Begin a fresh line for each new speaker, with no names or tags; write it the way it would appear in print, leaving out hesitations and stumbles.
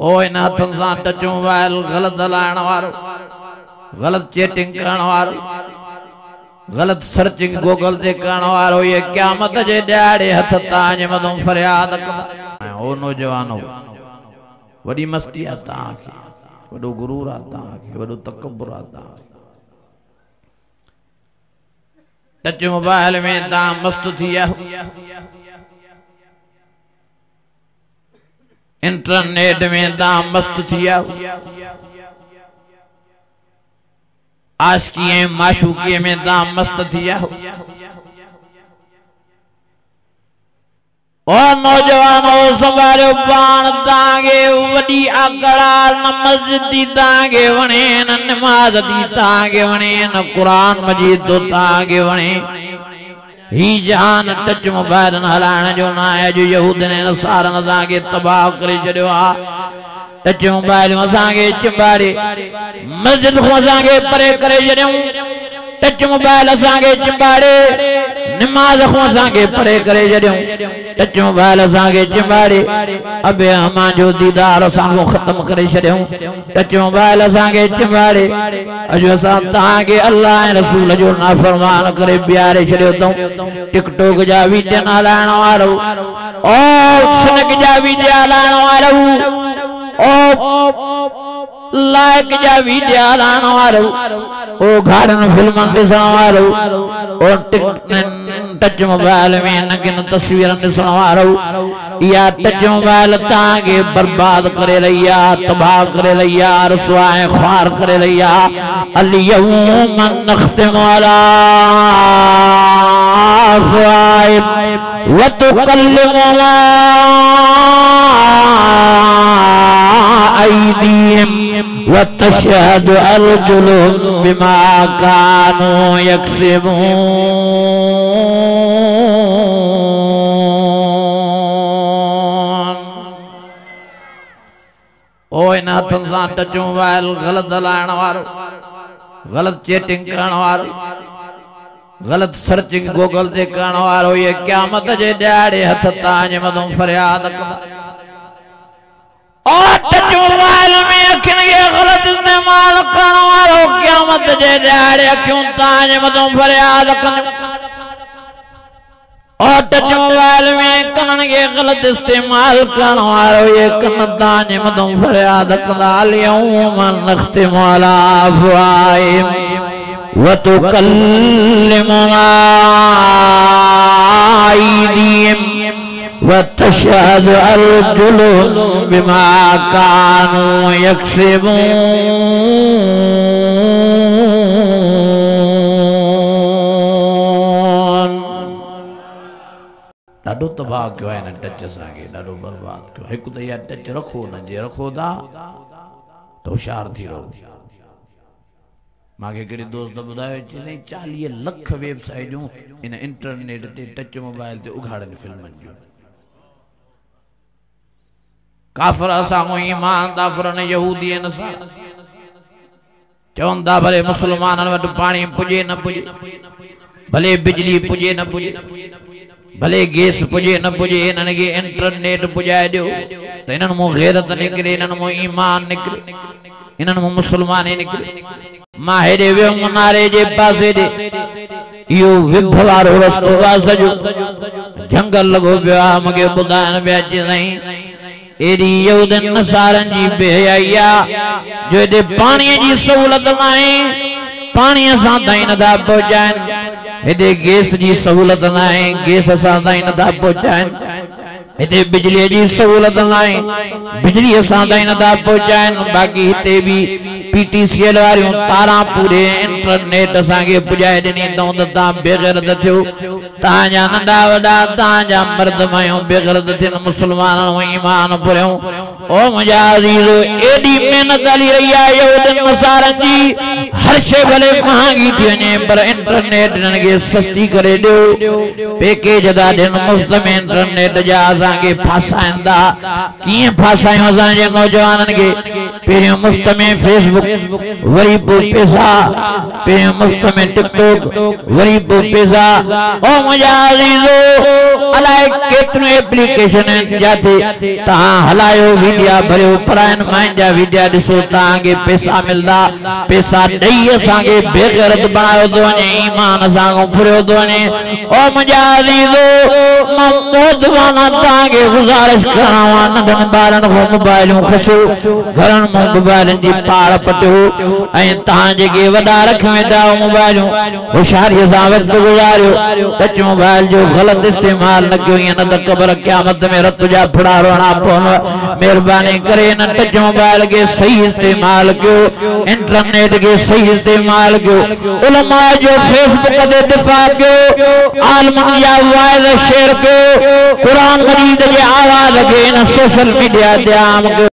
ओ इन हथन सां touch mobile गलत हलाइण वारो, गलत चैटिंग करण वारो, गलत सर्चिंग गूगल ते करण वारो, ये क़यामत जे ॾियारे हथ तां मथां फरियाद कंदा। ओ नौजवानो, वॾी मस्ती आहे तव्हांखे, वॾो गुरूर आहे तव्हांखे, वॾो तकब्बुर आहे तव्हांखे। टच मोबाइल में तव्हां मस्त थी विया, इंटरनेट में तव्हां मस्त थी विया, आशिकी ऐं माशूकी में तव्हां मस्त थी विया। ओ नौजवानो संभालियो पाण, तव्हांखे वॾी आकड़ा न मस्जिद थी तव्हांखे वणे, न नमाज़ थी तव्हांखे वणे, न क़ुरान मजीद थो तव्हांखे वणे। ही जहान टच मोबाइल हलाइण जो न आहे। अॼु यहूद ने नसारन असांखे तबाह करे छॾियो आहे। टच मोबाइल असांखे चिंबाड़े, मस्जिद खां असांखे परे करे छॾियऊं। टच मोबाइल असांखे चिंबाड़े, नमाज खां असांखे परे करे छॾियऊं। टच मोबाइल असांखे चिंबाड़े, अबे अमा जो दीदार असांखो ख़त्म करे छॾियऊं। टच मोबाइल असांखे चिंबाड़े, अॼु असां तव्हांखे अल्लाह ऐं रसूल जो नाफ़रमान करे बीहारे छॾियो अथऊं। टिकटॉक जा वीडियो हलाइण वारो, ओ स्नैक जा वीडियो हलाइण वारो, ओ लाइक जा वीडियो हलाइण वारो, ओ घाड़न फिल्मन ॾिसण वारो, ओ टच मोबाइल में नगिन तस्वीर ॾिसण वारो, इहा टच मोबाइल तव्हांखे बर्बाद करे रही आहे, तबाह करे रही आहे, रुसवा ऐं ख़्वार करे रही आहे। अल-यौम नख़्तिमु अला अफ़वाहिहिम व तुकल्लिमुना अयदीहिम व तशहदु अर्जुलुहुम बिमा कानू यक्सिबून। ओ इन हथन सां टच मोबाइल गलत हलाइण वारो, गलत चैटिंग करण वारो, गलत सर्चिंग गूगल ते करण वारो, ये क़यामत जे ॾियारे हथ तां मथां फरियाद कंदा। और टच मोबाइल में अखियुनि खे गलत इस्तेमाल करण वारो, क़यामत जे ॾियारे अखियूं तां मथां फरियाद कंदियूं। और टच मोबाइल में कनन के गलत इस्तेमाल करण वारो, ये कन तां मथां फरियाद कंदा। अल-यौम नख़्तिमु अला अफ़वाहिहिम व तुकल्लिमुना अयदीहिम व तशहदु अर्जुलुहुम बिमा कानू यक्सिबून। ॾाढो तबाह कयो आहे हिन टच असांखे, ॾाढो बर्बाद कयो। हिकु त इहा टच रखो न, जे रखो था त होशियार थी रहो। मूंखे हिकिड़े दोस्त ॿुधायो, चई 40 लख वेबसाइटूं इन इंटरनेट ते टच मोबाइल ते उघाड़नि फिल्मनि जूं। काफ़िर असांखो ईमान था फुरनि, यहूदी आहिनि असां, चवनि था भले मुस्लमाननि वटि पाणी पुॼे न पुॼे, भले बिजली पुॼे न पुॼे, भले गैस पुॼे न पुॼे, इन्हनि खे इंटरनेट पुॼाए ॾियो त इन्हनि मां गैरत निकिरे, इन्हनि मां ईमान निकिरे, इन्हनि मां मुस्लमानी निकिरे। मां हेॾे वियो मुनारे जे पासे ॾे, इहो विभ वारो रस्तो आहे सॼो, जंगल लॻो पियो आहे। मूंखे ॿुधाइण पिया अचे साईं, एॾी यहूदनि नसारनि जी बेहयाई आहे जो हेॾे पाणीअ जी सहूलियत न आहे, पाणीअ सां ताईं नथा पहुचाइनि। हेॾे गैस जी सहूलियत न आहे, गैस सां ताईं नथा पहुचाइनि। हिते बिजली जी सहूलियत न आहे, बिजली सां ताईं नथा पहुचाइनि। बाक़ी हिते बि PTCL वारियूं तारां पूरे इंटरनेट असांखे पुॼाए ॾिनी अथऊं त तव्हां बेग़ैरत थियो, तव्हांजा नंढा वॾा, तव्हांजा मर्द मायूं बेग़ैरत थियनि, मुस्लमाननि में ईमान फुरियूं। ओ मुंहिंजा अज़ीज़ो, एॾी महिनत हली रही आहे यहूदनि नसारनि जी, हर शइ भले महांगी थी वञे पर इंटरनेट हिननि खे सस्ती करे ॾियो। पैकेज था ॾियनि मुफ़्त में इंटरनेट जा, असांखे फासाइनि था। कीअं फासायूं असांजे नौजवाननि खे? पहिरियों मुफ्त में फेसबुक वरी पोइ पैसा पहिरियों मुफ्त में टिकटॉक वरी पोइ पैसा ओ मुंहिंजा अज़ीज़ो अलाए केतिरियूं एप्लीकेशन आहिनि जिते तव्हां हलायो वीडिया भरियो पढ़ाइनि माइनि जा वीडिया ॾिसो तव्हांखे पैसा मिलंदा पैसा ॾेई असांखे बेग़ैरत बणायो थो वञे ईमान असांखां फुरियो थो वञे ओ मुंहिंजा अज़ीज़ो मां मोदवाना तव्हांखे गुज़ारिश करणा हुआ नंढनि ॿारनि खां मोबाइलूं खसो घरनि मां मोबाइलनि जी पाड़ पटियो ऐं तव्हां जेके वॾा रखियो वेंदा मोबाइलूं होशियारीअ सां वक़्तु गुज़ारियो टच मोबाइल जो ग़लति इस्तेमाल न कयो ईअं न त क़बर क़यामत में रत जा फुड़ा रोअणा पवंदव महिरबानी करे न टच मोबाइल के सही इस्तेमाल कयो इंटरनेट के सही इस्तेमाल कयो उलमा जो फेसबुक ते दिफ़ा कयो आलमनि जा वाइज़ शेयर कयो कुरान मजीद जे आवाज़ खे इन सोशल मीडिया ते आम कयो।